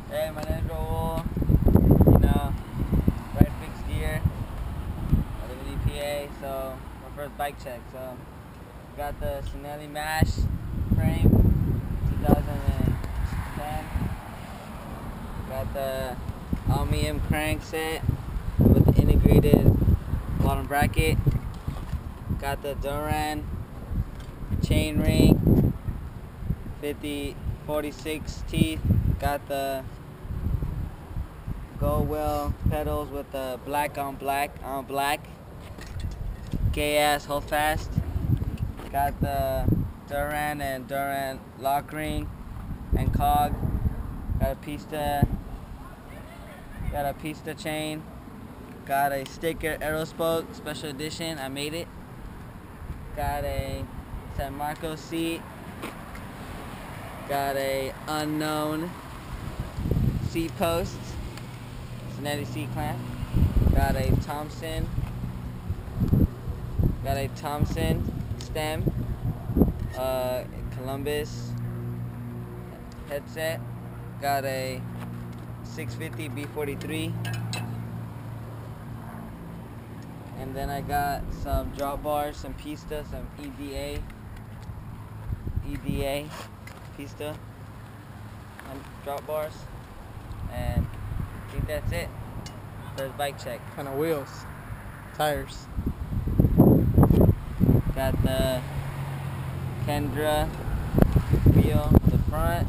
Hey, my name's Raul. Right fixed gear. I live in EPA, so my first bike check. So got the Sinelli Mash frame, 2010. Got the aluminum crank set with the integrated bottom bracket. Got the Duran chain ring, 46 teeth. Got the gold wheel pedals with the black on black. Gay ass hold fast. Got the Duran and Duran lock ring and cog. Got a pista chain. Got a sticker arrow spoke special edition. I made it. Got a San Marcos seat. Got a unknown seat post. Sinelli seat clamp. Got a Thompson stem. Columbus headset. Got a 650 B43. And then I got some drop bars, some pista, some EDA pista and drop bars. And I think that's it. First bike check. Kind of wheels, tires. Got the Kendra wheel, the front.